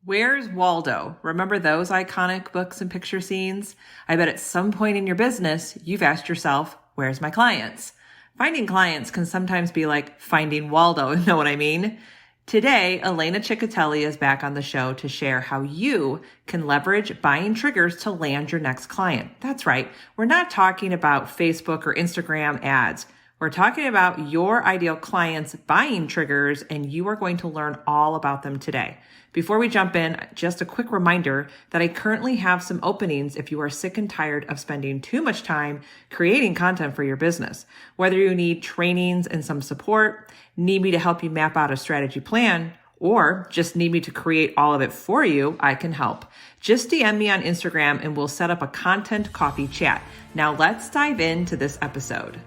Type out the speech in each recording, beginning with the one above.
Where's Waldo? Remember those iconic books and picture scenes? I bet at some point in your business, you've asked yourself, where's my clients? Finding clients can sometimes be like finding Waldo, know what I mean? Today, Elena Ciccotelli is back on the show to share how you can leverage buying triggers to land your next client. That's right. We're not talking about Facebook or Instagram ads. We're talking about your ideal clients' buying triggers, and you are going to learn all about them today. Before we jump in, just a quick reminder that I currently have some openings if you are sick and tired of spending too much time creating content for your business. Whether you need trainings and some support, need me to help you map out a strategy plan, or just need me to create all of it for you, I can help. Just DM me on Instagram and we'll set up a content coffee chat. Now let's dive into this episode.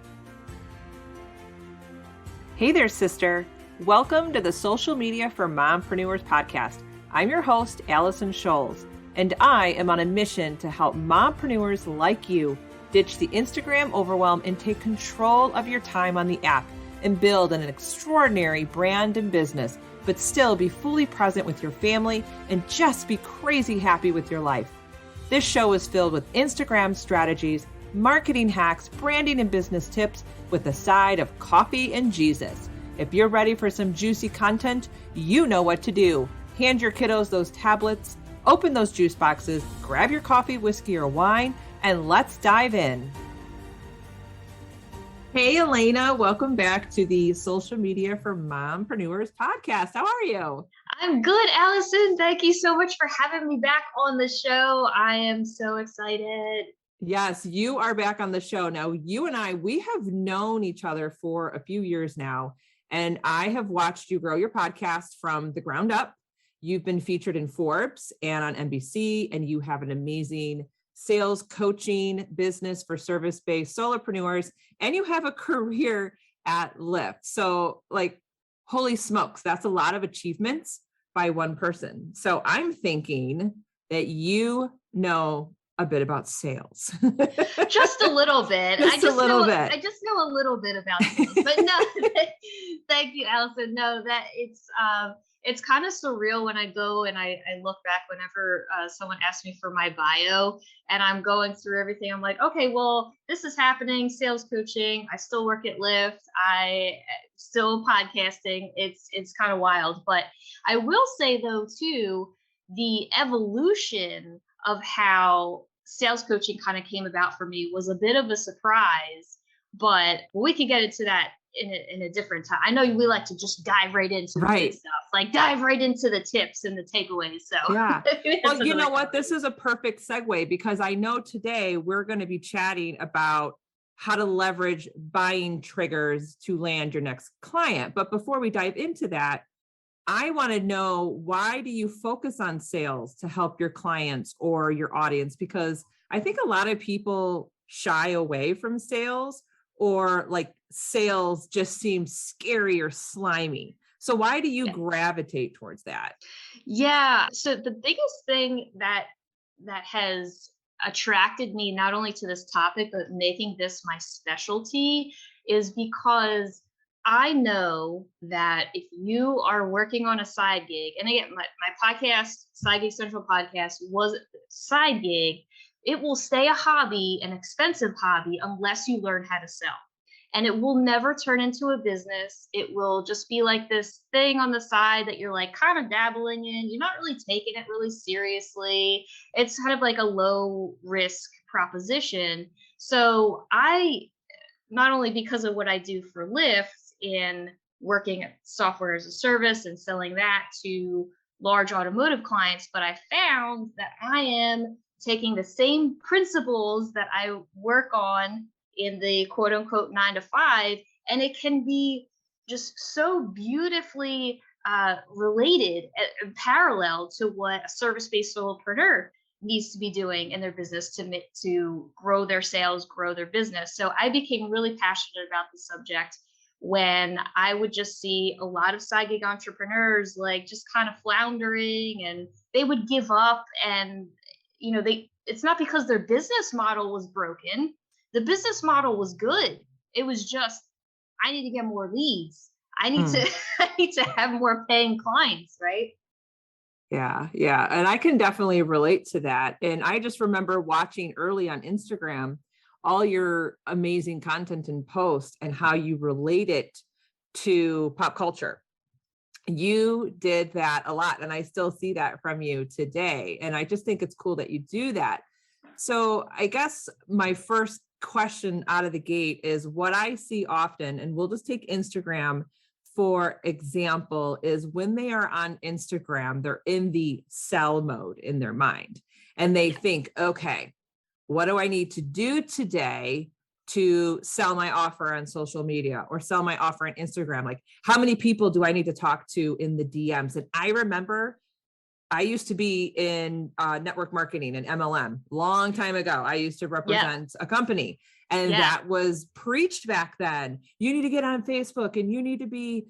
Hey there, sister. Welcome to the Social Media for Mompreneurs podcast. I'm your host, Allison Scholes, and I am on a mission to help mompreneurs like you ditch the Instagram overwhelm and take control of your time on the app and build an extraordinary brand and business, but still be fully present with your family and just be crazy happy with your life. This show is filled with Instagram strategies, marketing hacks, branding and business tips with a side of coffee and Jesus. If you're ready for some juicy content, you know what to do. Hand your kiddos those tablets, open those juice boxes, grab your coffee, whiskey, or wine, and let's dive in. Hey, Elena, welcome back to the Social Media for Mompreneurs podcast. How are you? I'm good, Allison. Thank you so much for having me back on the show. I am so excited. Yes, you are back on the show. Now, you and I, we have known each other for a few years now, and I have watched you grow your podcast from the ground up. You've been featured in Forbes and on NBC, and you have an amazing sales coaching business for service-based solopreneurs, and you have a career at Lyft. So holy smokes, that's a lot of achievements by one person. So I'm thinking that you know a bit about sales. Just a little bit. I just know a little bit about sales, but no, thank you, Allison. No, that it's kind of surreal when I go and I look back whenever someone asks me for my bio and I'm going through everything. I'm like, okay, well, this is happening. Sales coaching. I still work at Lyft. I still podcasting. It's kind of wild, but I will say though, too, the evolution of how sales coaching kind of came about for me was a bit of a surprise, but we can get into that in a different time. I know we like to just dive right into the big stuff, like dive right into the tips and the takeaways. So yeah. Well, you know what? This is a perfect segue because I know today we're going to be chatting about how to leverage buying triggers to land your next client. But before we dive into that, I want to know, why do you focus on sales to help your clients or your audience? Because I think a lot of people shy away from sales, or sales just seems scary or slimy. So why do you gravitate towards that? Yeah. So the biggest thing that has attracted me not only to this topic, but making this my specialty is because I know that if you are working on a side gig, and again, my podcast, Side Gig Central podcast, was a side gig, it will stay a hobby, an expensive hobby, unless you learn how to sell. And it will never turn into a business. It will just be like this thing on the side that you're kind of dabbling in. You're not really taking it really seriously. It's kind of like a low risk proposition. So I, not only because of what I do for Lyft, in working at software as a service and selling that to large automotive clients, but I found that I am taking the same principles that I work on in the quote unquote 9 to 5, and it can be just so beautifully related and parallel to what a service-based solopreneur needs to be doing in their business to grow their sales, grow their business. So I became really passionate about the subject when I would just see a lot of side gig entrepreneurs just kind of floundering, and they would give up. And it's not because their business model was broken. The business model was good. It was just, I need to get more leads. I need to have more paying clients, right? Yeah, yeah. And I can definitely relate to that. And I just remember watching early on Instagram all your amazing content and posts and how you relate it to pop culture. You did that a lot, and I still see that from you today. And I just think it's cool that you do that. So I guess my first question out of the gate is what I see often, and we'll just take Instagram for example, is when they are on Instagram, they're in the sell mode in their mind. And they think, okay, what do I need to do today to sell my offer on social media or sell my offer on Instagram? Like, how many people do I need to talk to in the DMs? And I remember I used to be in network marketing and MLM long time ago. I used to Yeah. represent a company, and Yeah. that was preached back then. You need to get on Facebook and you need to be,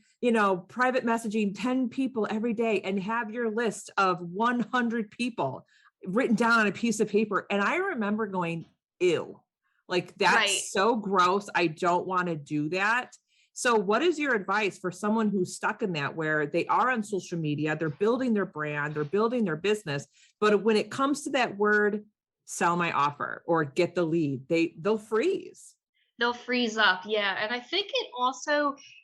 private messaging 10 people every day and have your list of 100 people written down on a piece of paper. And I remember going, ew, like Right. that's so gross. I don't want to do that. So what is your advice for someone who's stuck in that, where they are on social media, they're building their brand, they're building their business, but when it comes to that word, sell my offer or get the lead, they'll freeze. They'll freeze up. Yeah. And I think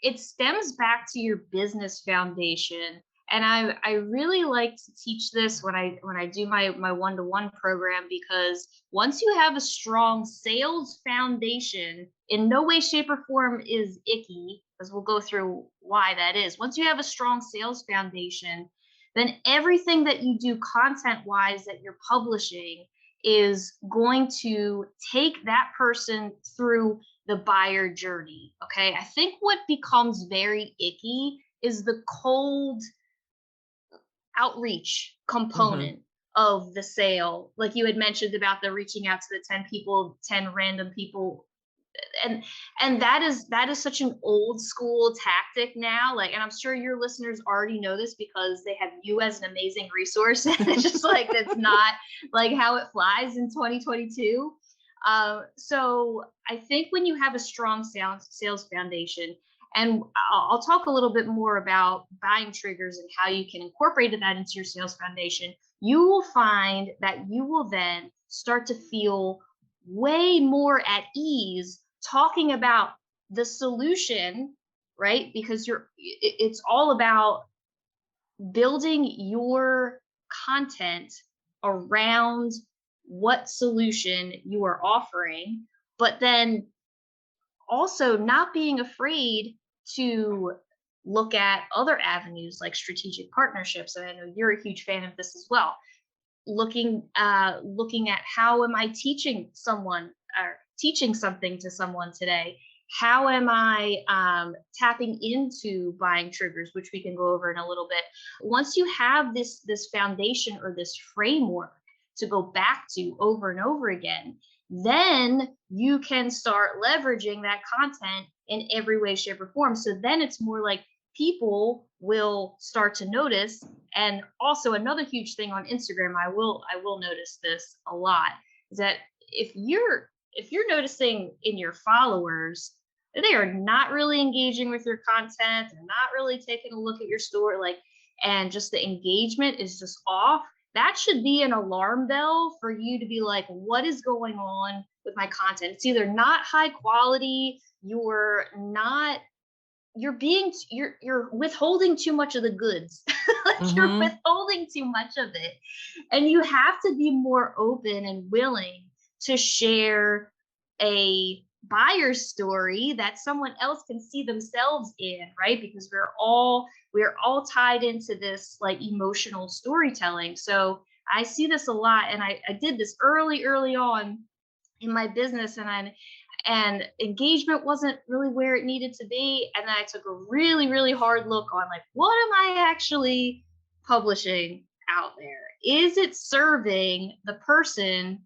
it stems back to your business foundation. And I really like to teach this when I do my one-to-one program, because once you have a strong sales foundation, in no way, shape, or form is icky, because we'll go through why that is. Once you have a strong sales foundation, then everything that you do content wise that you're publishing is going to take that person through the buyer journey. Okay. I think what becomes very icky is the cold outreach Mhm. component of the sale. Like you had mentioned about the reaching out to the 10 people, 10 random people. And that is such an old school tactic now. Like, and I'm sure your listeners already know this because they have you as an amazing resource. And it's just like that's not like how it flies in 2022. So I think when you have a strong sales foundation, and I'll talk a little bit more about buying triggers and how you can incorporate that into your sales foundation, you will find that you will then start to feel way more at ease talking about the solution, right? Because it's all about building your content around what solution you are offering, but then also not being afraid to look at other avenues like strategic partnerships. And I know you're a huge fan of this as well. Looking at how am I teaching someone or teaching something to someone today? How am I tapping into buying triggers, which we can go over in a little bit. Once you have this foundation or this framework to go back to over and over again, then you can start leveraging that content in every way, shape, or form. So then it's more like people will start to notice. And also another huge thing on Instagram, I will notice this a lot, is that if you're noticing in your followers that they are not really engaging with your content, they're not really taking a look at your store, like, and just the engagement is just off, that should be an alarm bell for you to be like, what is going on with my content? It's either not high quality, you're withholding too much of the goods. Like you're Mhm. withholding too much of it. And you have to be more open and willing to share a buyer's story that someone else can see themselves in, right? Because we're all tied into this like emotional storytelling. So I see this a lot, and I did this early on in my business, and engagement wasn't really where it needed to be. And then I took a really hard look on like, what am I actually publishing out there? Is it serving the person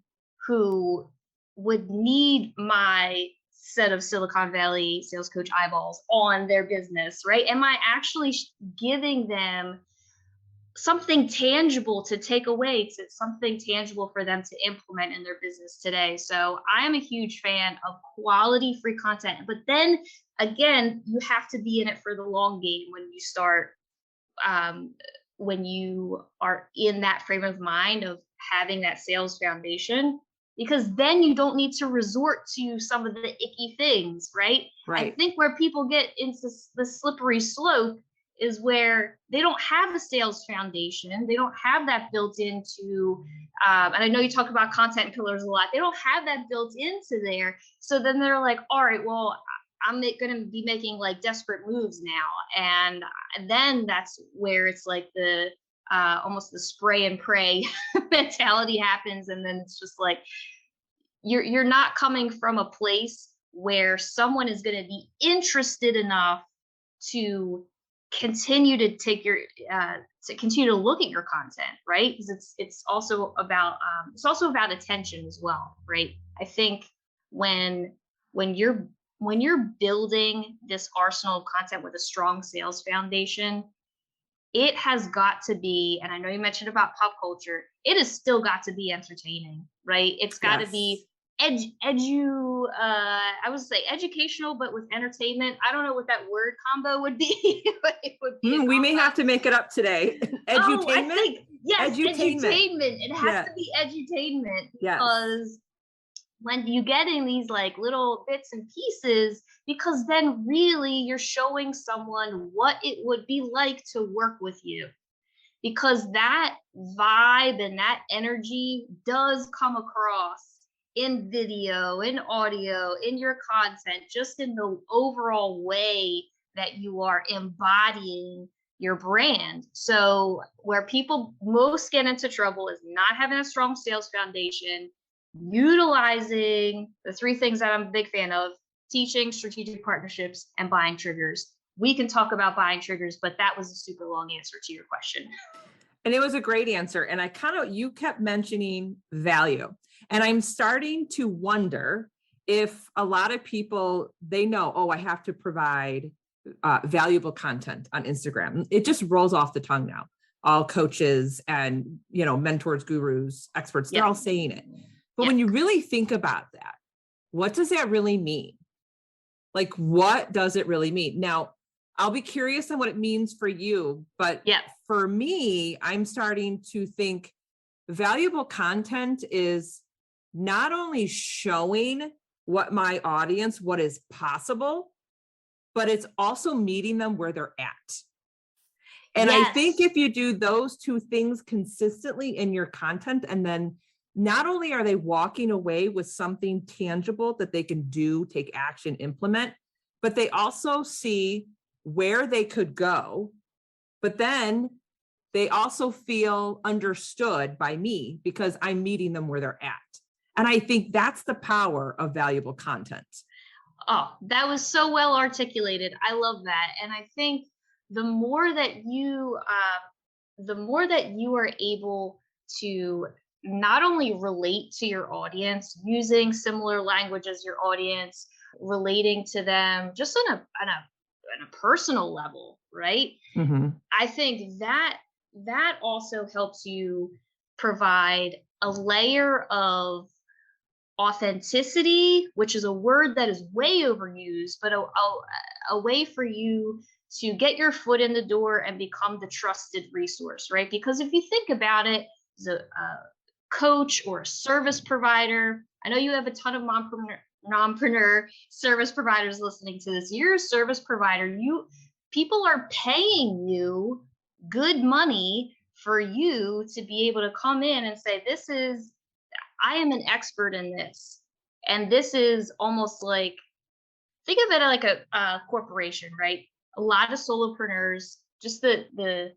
who would need my set of Silicon Valley sales coach eyeballs on their business, right? Am I actually giving them something tangible to take away, to something tangible for them to implement in their business today? So I am a huge fan of quality free content, but then again, you have to be in it for the long game when you start when you are in that frame of mind of having that sales foundation, because then you don't need to resort to some of the icky things, right? I Right. think where people get into the slippery slope is where they don't have a sales foundation. They don't have that built into, and I know you talk about content pillars a lot. They don't have that built into there. So then they're like, all right, well, I'm going to be making like desperate moves now. And then that's where it's like the almost the spray and pray mentality happens. And then it's just like, you're not coming from a place where someone is going to be interested enough to continue to take your to continue to look at your content, right? Because it's also about attention as well, right? I think when when you're when you're building this arsenal of content with a strong sales foundation, it has got to be, and I know you mentioned about pop culture, it has still got to be entertaining, right? It's got to Yes. be I would say educational, but with entertainment. I don't know what that word combo would be, but it would be a We may combo. have to make it up today. Oh, I Edutainment? think, yes, Edutainment. edutainment. It has Yeah. to be edutainment Yes. because when you get in these like little bits and pieces, because then really you're showing someone what it would be like to work with you, because that vibe and that energy does come across in video, in audio, in your content, just in the overall way that you are embodying your brand. So, where people most get into trouble is not having a strong sales foundation, utilizing the three things that I'm a big fan of: teaching, strategic partnerships, and buying triggers. We can talk about buying triggers, but that was a super long answer to your question. And it was a great answer. And you kept mentioning value. And I'm starting to wonder if a lot of people, they know, oh, I have to provide valuable content on Instagram. It just rolls off the tongue now. All coaches and, mentors, gurus, experts, they're Yep. all saying it. But Yep. when you really think about that, what does that really mean? Like, what does it really mean? Now, I'll be curious on what it means for you, but Yep. for me, I'm starting to think valuable content is not only showing my audience, what is possible, but it's also meeting them where they're at. And I think Yes. if you do those two things consistently in your content, and then not only are they walking away with something tangible that they can do, take action, implement, but they also see where they could go, but then they also feel understood by me because I'm meeting them where they're at. And I think that's the power of valuable content. Oh, that was so well articulated. I love that. And I think the more that you are able to not only relate to your audience using similar language as your audience, relating to them just on a personal level, right? Mm-hmm. I think that also helps you provide a layer of authenticity, which is a word that is way overused, but a way for you to get your foot in the door and become the trusted resource, right? Because if you think about it, as a coach or a service provider, I know you have a ton of mompreneur service providers listening to this. You're a service provider. People are paying you good money for you to be able to come in and say, I am an expert in this. And this is almost like, think of it like a corporation, right? A lot of solopreneurs, just the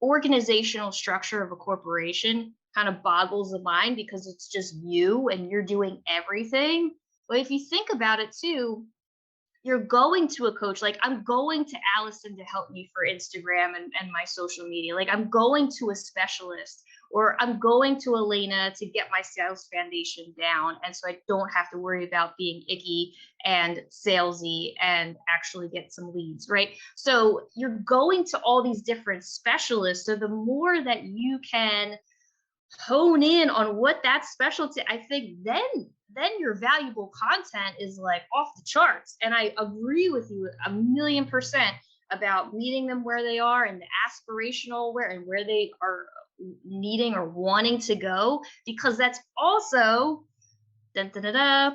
organizational structure of a corporation kind of boggles the mind because it's just you and you're doing everything. But if you think about it too, you're going to a coach. Like, I'm going to Allison to help me for Instagram and my social media. Like, I'm going to a specialist, or I'm going to Elena to get my sales foundation down. And so I don't have to worry about being icky and salesy and actually get some leads, right? So you're going to all these different specialists. So the more that you can hone in on what that specialty, I think then your valuable content is like off the charts. And I agree with you 1,000,000%. about meeting them where they are and the aspirational where they are needing or wanting to go, because that's also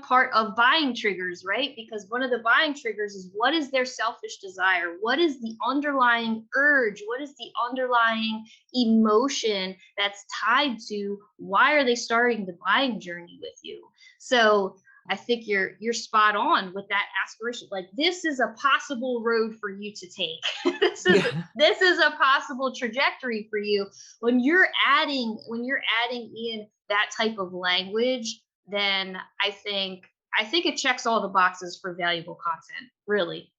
part of buying triggers, right? Because one of the buying triggers is, what is their selfish desire? What is the underlying urge? What is the underlying emotion that's tied to why are they starting the buying journey with you? So I think you're spot on with that aspiration. Like, this is a possible road for you to take. Yeah. This is a possible trajectory for you. When you're adding in that type of language, then I think it checks all the boxes for valuable content, really.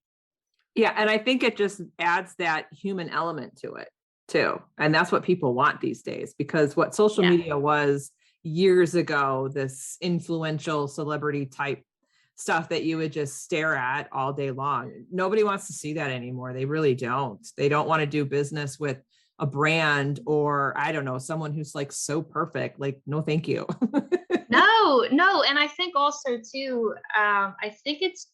Yeah. And I think it just adds that human element to it too. And that's what people want these days, because what social Yeah. media was years ago, this influential celebrity type stuff that you would just stare at all day long. Nobody wants to see that anymore. They really don't. They don't want to do business with a brand, or I don't know, someone who's like so perfect. Like, no, thank you. No, and I think also too, I think it's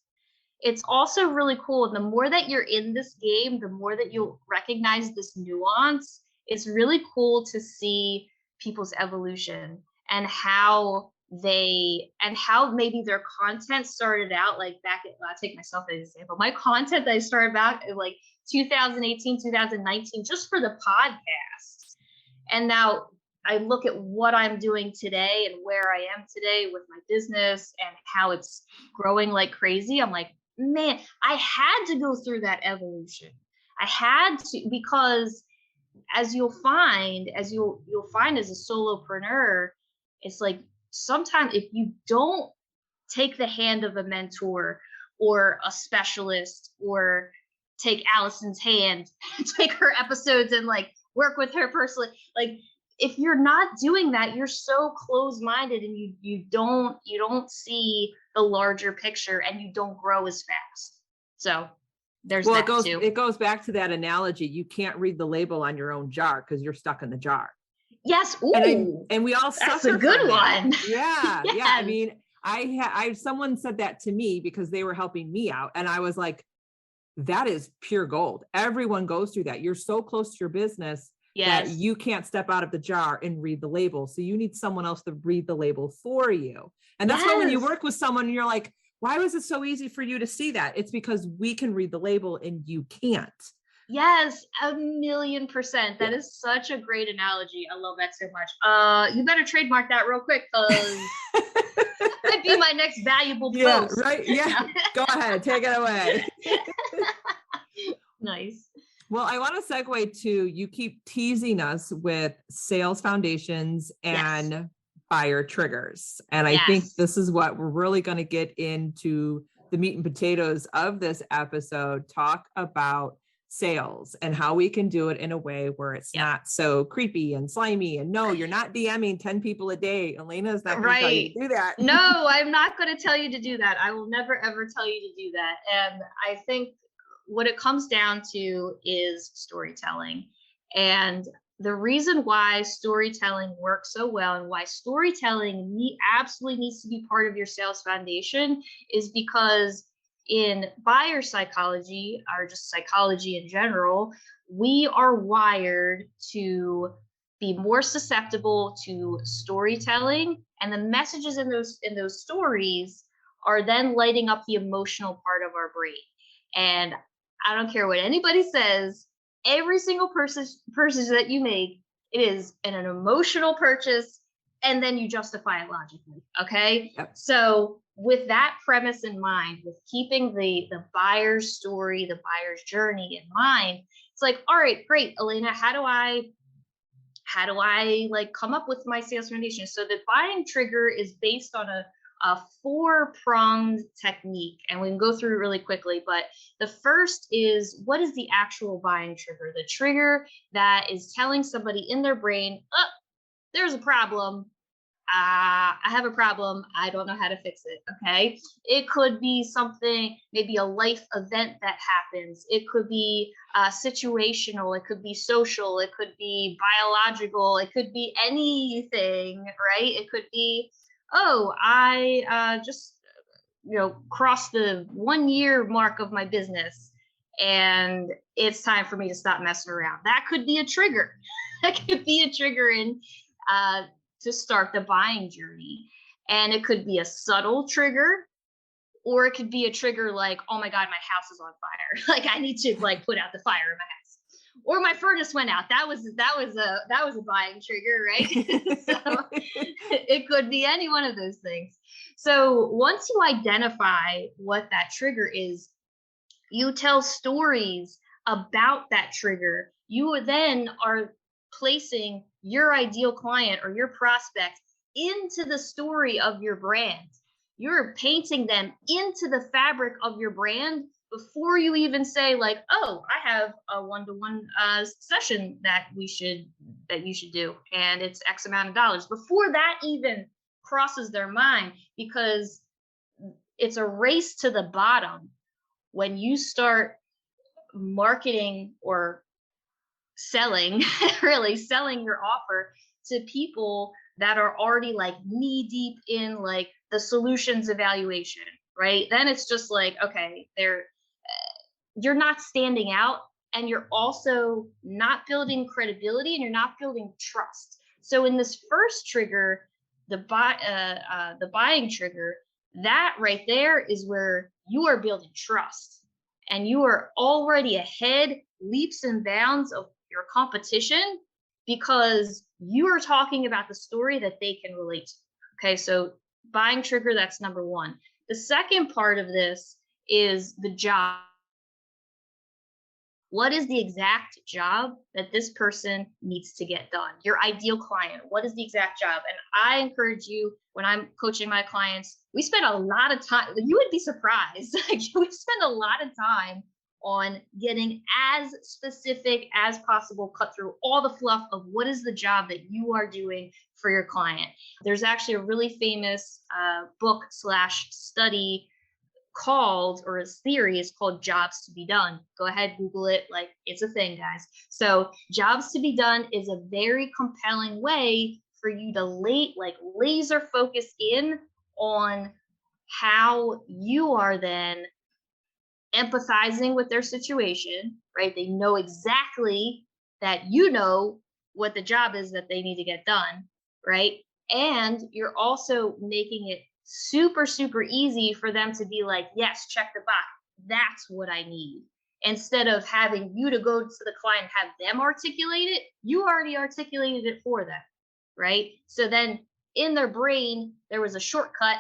also really cool. And the more that you're in this game, the more that you'll recognize this nuance. It's really cool to see people's evolution, and how maybe their content started out, like back at, I'll take myself as an example. My content that I started back in like 2018, 2019, just for the podcast. And now I look at what I'm doing today and where I am today with my business and how it's growing like crazy. I'm like, man, I had to go through that evolution. I had to, because as you'll find as a solopreneur, it's like, sometimes if you don't take the hand of a mentor or a specialist, or take Allison's hand, take her episodes and like work with her personally, like, if you're not doing that, you're so closed-minded, and you don't see the larger picture, and you don't grow as fast. So there's Well, that too. it goes back to that analogy. You can't read the label on your own jar because you're stuck in the jar. Yes. And Ooh, we all that's suffer a good from that. one. Yeah. Yeah. I Yes. mean, I someone said that to me because they were helping me out. And I was like, that is pure gold. Everyone goes through that. You're so close to your business that Yes. you can't step out of the jar and read the label. So you need someone else to read the label for you. And that's why when you Yes. work with someone, you're like, why was it so easy for you to see that? It's because we can read the label and you can't. Yes, 1,000,000%. Yeah. That is such a great analogy. I love that so much. You better trademark that real quick, because might be my next valuable Yeah, post. right. Yeah. Go ahead. Take it away. Nice. Well, I want to segue to, you keep teasing us with sales foundations Yes. and buyer triggers. And I think Yes. this is what we're really going to get into, the meat and potatoes of this episode, talk about sales and how we can do it in a way where it's Yep. not so creepy and slimy. And no, you're not DMing 10 people a day. Elena is not going to tell you Right. to do that. No, I'm not going to tell you to do that. I will never, ever tell you to do that. And I think what it comes down to is storytelling. And the reason why storytelling works so well, and why storytelling absolutely needs to be part of your sales foundation, is because in buyer psychology, or just psychology in general, we are wired to be more susceptible to storytelling, and the messages in those stories are then lighting up the emotional part of our brain. And I don't care what anybody says, every single purchase that you make, it is an emotional purchase, and then you justify it logically. Okay. Yep. So with that premise in mind, with keeping the buyer's story, the buyer's journey in mind, it's like, all right, great, Elena, how do I like come up with my sales foundation? So the buying trigger is based on a four-pronged technique, and we can go through it really quickly. But the first is, what is the actual buying trigger? The trigger that is telling somebody in their brain, oh, there's a problem. I have a problem. I don't know how to fix it. Okay. It could be something, maybe a life event that happens. It could be situational. It could be social. It could be biological. It could be anything, right? It could be, oh, I just crossed the 1 year mark of my business, and it's time for me to stop messing around. That could be a trigger. That could be a trigger in to start the buying journey. And it could be a subtle trigger, or it could be a trigger like, oh my God, my house is on fire. Like I need to like put out the fire in my house. Or my furnace went out. That was a buying trigger, right? So it could be any one of those things. So once you identify what that trigger is, you tell stories about that trigger. You then are placing your ideal client or your prospect into the story of your brand. You're painting them into the fabric of your brand before you even say like, oh, I have a one-to-one session that you should do, and it's X amount of dollars. Before that even crosses their mind, because it's a race to the bottom when you start marketing or selling, really selling your offer to people that are already like knee deep in like the solutions evaluation, right? Then it's just like, okay, you're not standing out, and you're also not building credibility, and you're not building trust. So in this first trigger, the buying trigger, that right there is where you are building trust, and you are already ahead leaps and bounds of your competition because you are talking about the story that they can relate to. Okay, so buying trigger, that's number one. The second part of this is the job. What is the exact job that this person needs to get done? Your ideal client, what is the exact job? And I encourage you, when I'm coaching my clients, we spend a lot of time, you would be surprised. Like we spend a lot of time on getting as specific as possible, cut through all the fluff of what is the job that you are doing for your client. There's actually a really famous book / study called, or his theory is called Jobs to be Done. Go ahead, Google it. Like it's a thing, guys. So Jobs to be Done is a very compelling way for you to laser focus in on how you are then empathizing with their situation, right? They know exactly that you know what the job is that they need to get done, right? And you're also making it super, super easy for them to be like, yes, check the box. That's what I need. Instead of having you to go to the client and have them articulate it, you already articulated it for them, right? So then in their brain, there was a shortcut,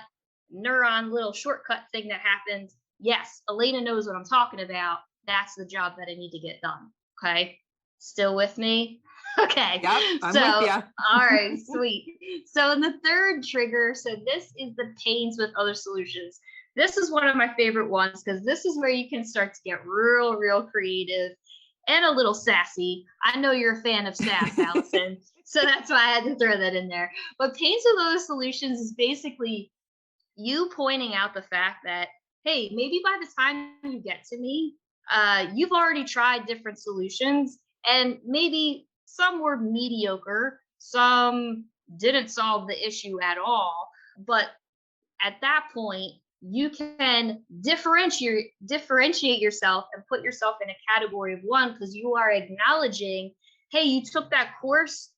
little shortcut thing that happened. Yes, Elena knows what I'm talking about. That's the job that I need to get done. Okay. Still with me? Okay. Yep, I'm so, with you. All right, sweet. So in the third trigger, so this is the pains with other solutions. This is one of my favorite ones because this is where you can start to get real creative and a little sassy. I know you're a fan of sass, Allison. So that's why I had to throw that in there. But pains with other solutions is basically you pointing out the fact that, hey, maybe by the time you get to me, you've already tried different solutions, and maybe some were mediocre, some didn't solve the issue at all. But at that point, you can differentiate yourself and put yourself in a category of one, because you are acknowledging, hey, you took that course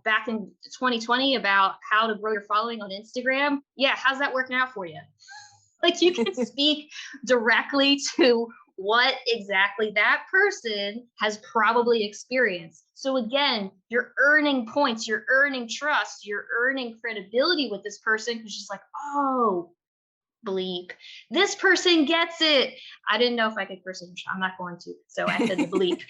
back in 2020 about how to grow your following on Instagram. Yeah, how's that working out for you? Like you can speak directly to what exactly that person has probably experienced. So again, you're earning points, you're earning trust, you're earning credibility with this person, because she's like, oh, bleep, this person gets it. I didn't know if I could curse it. I'm not going to, so I said the bleep.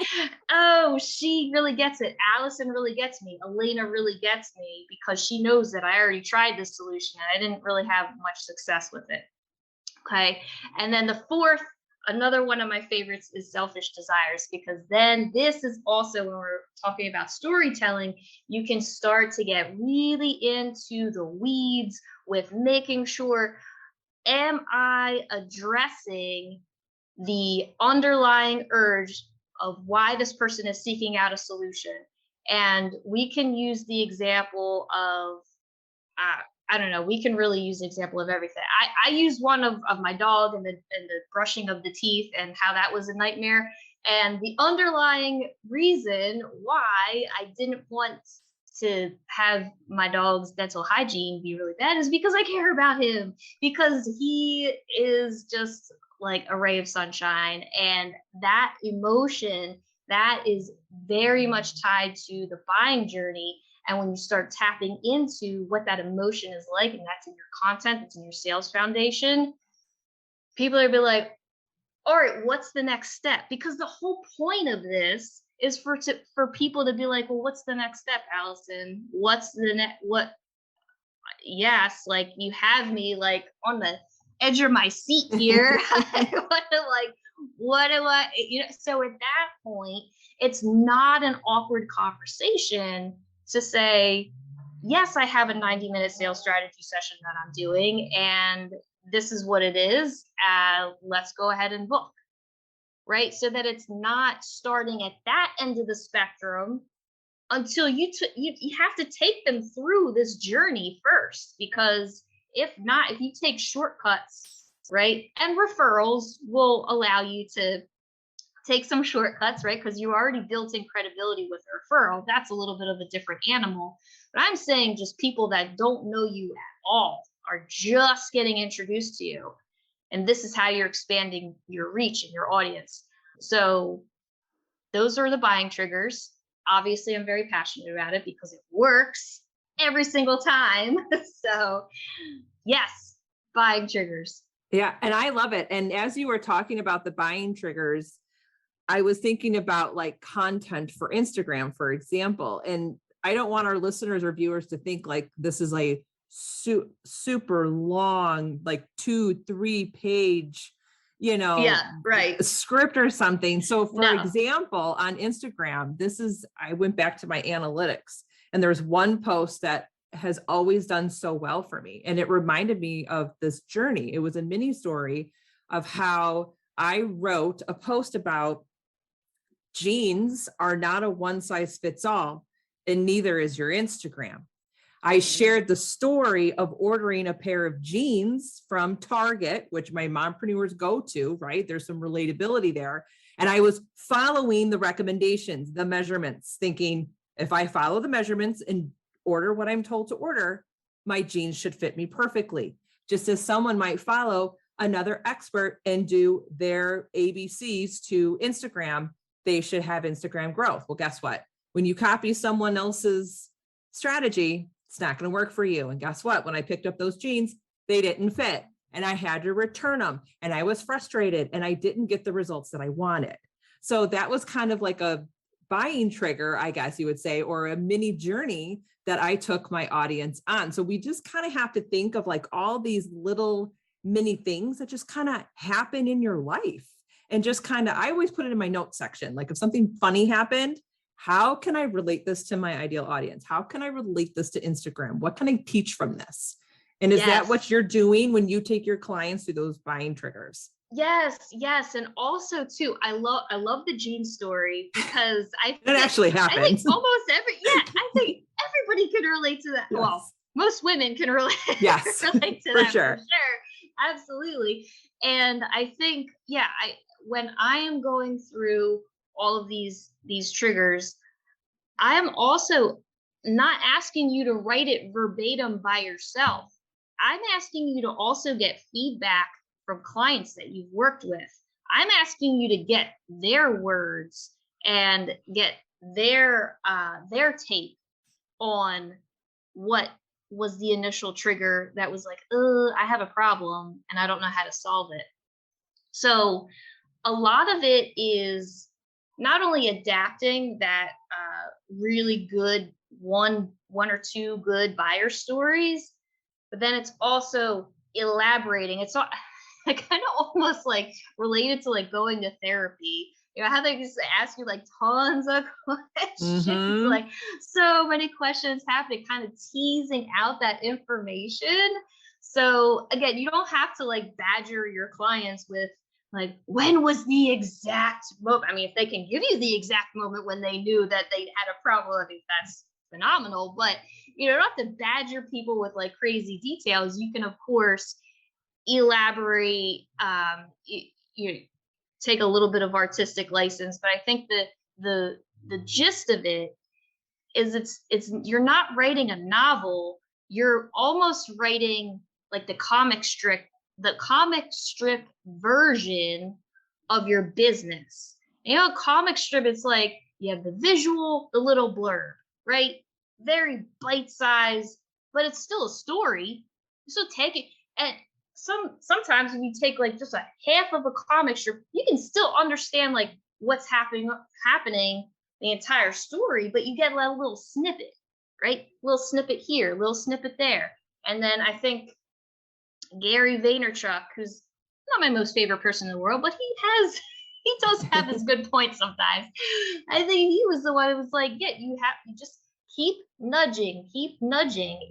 Oh, she really gets it. Allison really gets me. Elena really gets me, because she knows that I already tried this solution and I didn't really have much success with it. Okay. And then the fourth, another one of my favorites, is selfish desires, because then this is also, when we're talking about storytelling, you can start to get really into the weeds with making sure, am I addressing the underlying urge of why this person is seeking out a solution? And we can use the example of I don't know, we can really use an example of everything. I use one of my dog and the brushing of the teeth and how that was a nightmare. And the underlying reason why I didn't want to have my dog's dental hygiene be really bad is because I care about him, because he is just like a ray of sunshine. And that emotion, that is very much tied to the buying journey. And when you start tapping into what that emotion is like, and that's in your content, it's in your sales foundation, people are be like, all right, what's the next step? Because the whole point of this is for people to be like, well, what's the next step, Allison? What's the next what? Yes, like you have me like on the edge of my seat here. I want to like, what do I, so at that point, it's not an awkward conversation to say, yes, I have a 90-minute sales strategy session that I'm doing, and this is what it is. Let's go ahead and book. Right. So that it's not starting at that end of the spectrum until you have to take them through this journey first, because if not, if you take shortcuts, right, and referrals will allow you to take some shortcuts, right, because you already built in credibility with a referral. That's a little bit of a different animal. But I'm saying just people that don't know you at all are just getting introduced to you, and this is how you're expanding your reach and your audience. So those are the buying triggers. Obviously, I'm very passionate about it because it works every single time. So yes, buying triggers. Yeah. And I love it. And as you were talking about the buying triggers, I was thinking about like content for Instagram, for example. And I don't want our listeners or viewers to think like this is a super long, like 2-3 page, Yeah, right. script or something. So for No. example, on Instagram, I went back to my analytics, and there's one post that has always done so well for me. And it reminded me of this journey. It was a mini story of how I wrote a post about jeans are not a one size fits all, and neither is your Instagram. I shared the story of ordering a pair of jeans from Target, which my mompreneurs go to, right? There's some relatability there. And I was following the recommendations, the measurements, thinking if I follow the measurements and order what I'm told to order, my jeans should fit me perfectly. Just as someone might follow another expert and do their ABCs to Instagram, they should have Instagram growth. Well, guess what? When you copy someone else's strategy, it's not going to work for you. And guess what? When I picked up those jeans, they didn't fit, and I had to return them, and I was frustrated, and I didn't get the results that I wanted. So that was kind of like a buying trigger, I guess you would say, or a mini journey that I took my audience on. So we just kind of have to think of like all these little mini things that just kind of happen in your life. And just kind of, I always put it in my notes section. Like if something funny happened, how can I relate this to my ideal audience? How can I relate this to Instagram? What can I teach from this? And is that what you're doing when you take your clients through those buying triggers? Yes. And also too, I love the jean story, because That actually happens. I think I think everybody can relate to that. Yes. Well, most women can relate, yes, relate to for that sure. For sure. Absolutely. And I think, when I am going through all of these triggers, I am also not asking you to write it verbatim by yourself. I'm asking you to also get feedback from clients that you've worked with. I'm asking you to get their words and get their take on what was the initial trigger that was like, I have a problem and I don't know how to solve it. So a lot of it is not only adapting that really good one or two good buyer stories, but then it's also elaborating. It's all kind of almost like related to like going to therapy. How they just ask you like tons of questions, like so many questions happening, kind of teasing out that information. So again, you don't have to like badger your clients with like, when was the exact moment? I mean, if they can give you the exact moment when they knew that they had a problem, I think phenomenal, but you don't have to badger people with like crazy details. You can of course elaborate, you take a little bit of artistic license, but I think that the gist of it is it's you're not writing a novel, you're almost writing like the comic strip version of your business. You know, comic strip, it's like you have the visual, the little blurb, right? Very bite sized, but it's still a story. So take it, and sometimes if you take like just a half of a comic strip, you can still understand like what's happening the entire story, but you get a little snippet, right? A little snippet here, a little snippet there. And then I think Gary Vaynerchuk, who's not my most favorite person in the world, but he does have his good points sometimes. I think he was the one who was like, yeah, you just keep nudging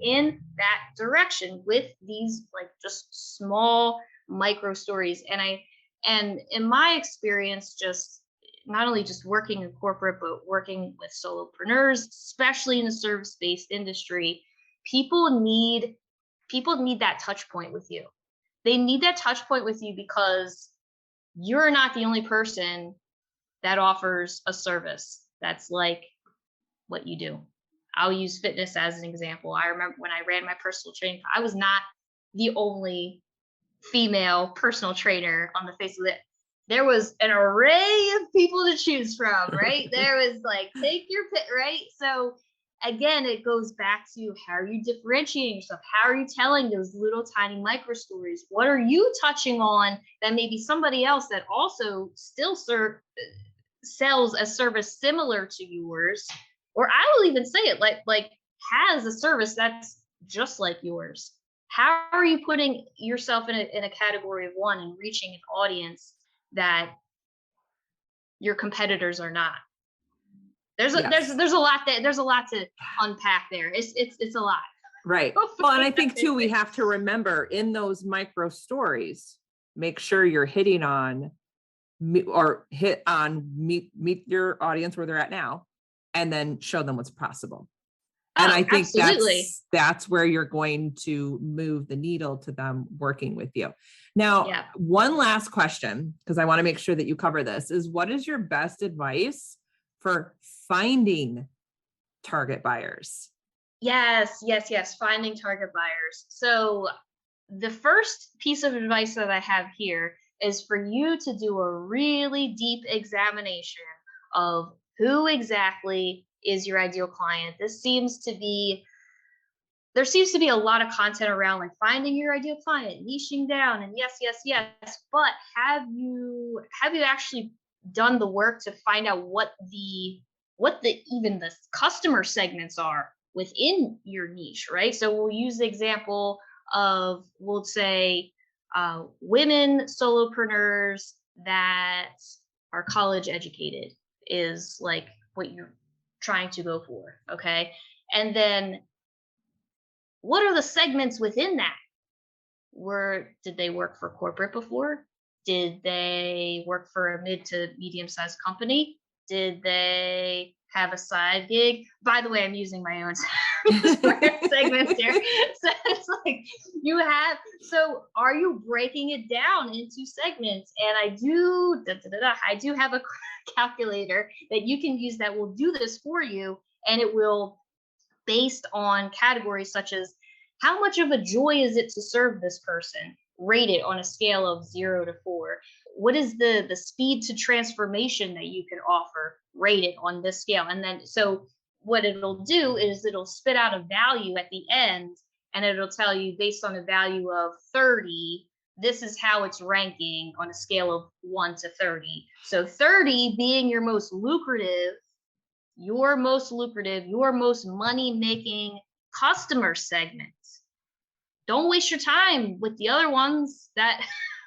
in that direction with these like just small micro stories. And in my experience, just not only just working in corporate, but working with solopreneurs, especially in the service-based industry, people need that touch point with you. They need that touch point with you because you're not the only person that offers a service that's like what you do. I'll use fitness as an example. I remember when I ran my personal training, I was not the only female personal trainer on the face of it. There was an array of people to choose from, right? There was like, take your pick, right? So again, it goes back to how are you differentiating yourself? How are you telling those little tiny micro stories? What are you touching on that maybe somebody else that also still sells a service similar to yours, or I will even say it like has a service that's just like yours? How are you putting yourself in a category of one and reaching an audience that your competitors are not? There's a lot to unpack there. It's a lot. Right. Well, and I think too, we have to remember in those micro stories, make sure you're hitting on meet your audience where they're at now, and then show them what's possible. And I think absolutely. that's where you're going to move the needle to them working with you. Now, one last question, because I want to make sure that you cover this, is what is your best advice for finding target buyers? Yes. Finding target buyers. So the first piece of advice that I have here is for you to do a really deep examination of who exactly is your ideal client. There seems to be a lot of content around like finding your ideal client, niching down, and yes. But have you actually done the work to find out what the even the customer segments are within your niche, right? So we'll use the example of, we'll say, women solopreneurs that are college educated is like what you're trying to go for, okay? And then what are the segments within that? Did they work for corporate before? Did they work for a mid to medium sized company? Did they have a side gig? By the way, I'm using my own segments here. So it's like so are you breaking it down into segments? And I do have a calculator that you can use that will do this for you. And it will, based on categories such as how much of a joy is it to serve this person, rate it on a scale of 0 to 4. What is the speed to transformation that you can offer, rate it on this scale. And then so what it'll do is it'll spit out a value at the end, and it'll tell you based on a value of 30, this is how it's ranking on a scale of 1 to 30. So 30 being your most lucrative, your most money-making customer segment. Don't waste your time with the other ones that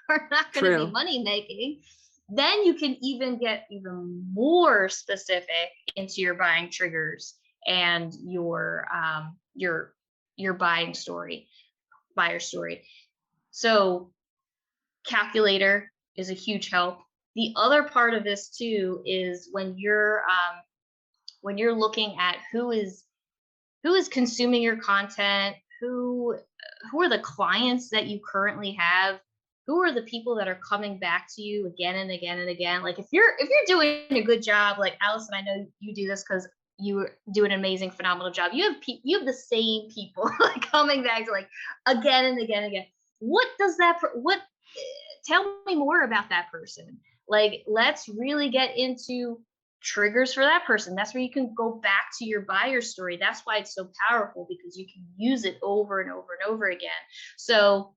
are not going to be money-making. Then you can even get even more specific into your buying triggers and your buyer story. So calculator is a huge help. The other part of this too is when you're looking at who is who is consuming your content, who are the clients that you currently have, who are the people that are coming back to you again and again and again. Like if you're doing a good job, like Allison, I know you do this because you do an amazing, phenomenal job. You have the same people like coming back to like again and again and again. What does that what tell me more about that person? Like let's really get into triggers for that person. That's where you can go back to your buyer story. That's why it's so powerful, because you can use it over and over and over again. So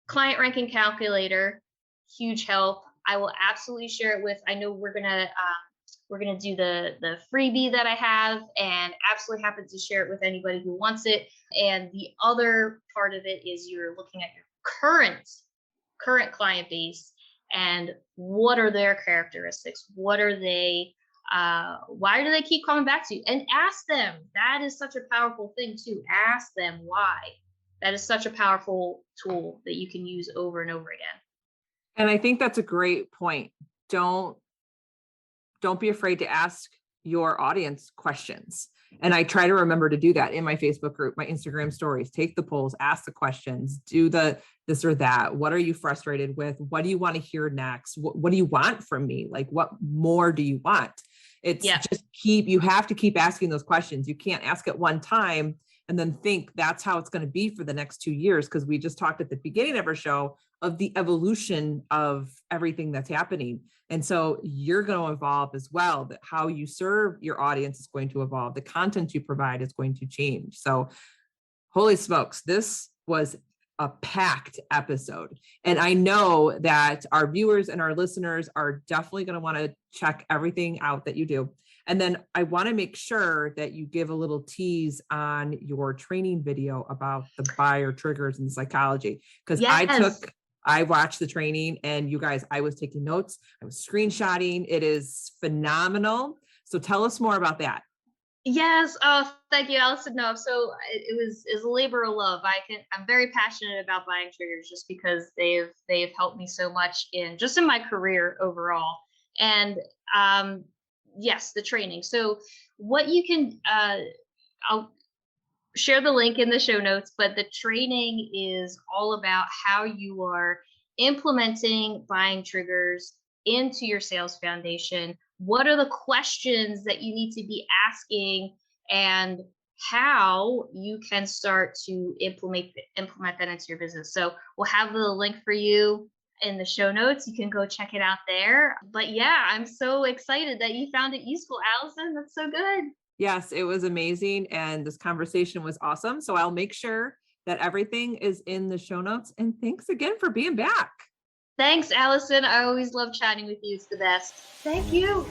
client ranking calculator, huge help. I will absolutely share it with, I know we're gonna do the freebie that I have, and absolutely happy to share it with anybody who wants it. And the other part of it is you're looking at your current client base and what are their characteristics, what are they, why do they keep coming back to you, and ask them. That is such a powerful thing too. Ask them why. That is such a powerful tool that you can use over and over again. And I think that's a great point. Don't be afraid to ask your audience questions. And I try to remember to do that in my Facebook group, my Instagram stories. Take the polls, ask the questions, do the this or that. What are you frustrated with? What do you want to hear next? What do you want from me? Like, what more do you want? It's just you have to keep asking those questions. You can't ask it one time and then think that's how it's going to be for the next 2 years. Because we just talked at the beginning of our show of the evolution of everything that's happening. And so you're going to evolve as well. That how you serve your audience is going to evolve. The content you provide is going to change. So holy smokes, this was a packed episode. And I know that our viewers and our listeners are definitely going to want to check everything out that you do. And then I want to make sure that you give a little tease on your training video about the buyer triggers and psychology. Because I watched the training, and you guys, I was taking notes. I was screenshotting. It is phenomenal. So tell us more about that. Yes. Oh, thank you, Allison. No, so it was a labor of love. I'm very passionate about buying triggers just because they've helped me so much in my career overall. And yes, the training. So what you can, I'll share the link in the show notes, but the training is all about how you are implementing buying triggers into your sales foundation. What are the questions that you need to be asking, and how you can start to implement that into your business. So we'll have the link for you in the show notes. You can go check it out there. But yeah, I'm so excited that you found it useful, Allison. That's so good. Yes, it was amazing. And this conversation was awesome. So I'll make sure that everything is in the show notes. And thanks again for being back. Thanks, Allison. I always love chatting with you. It's the best. Thank you.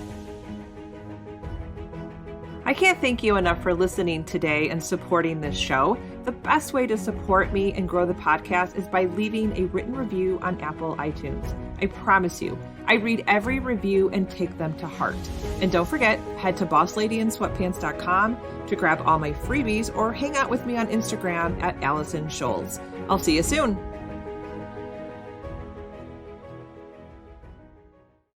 I can't thank you enough for listening today and supporting this show. The best way to support me and grow the podcast is by leaving a written review on Apple iTunes. I promise you, I read every review and take them to heart. And don't forget, head to bossladyinsweatpants.com to grab all my freebies or hang out with me on Instagram at Allison Scholes. I'll see you soon.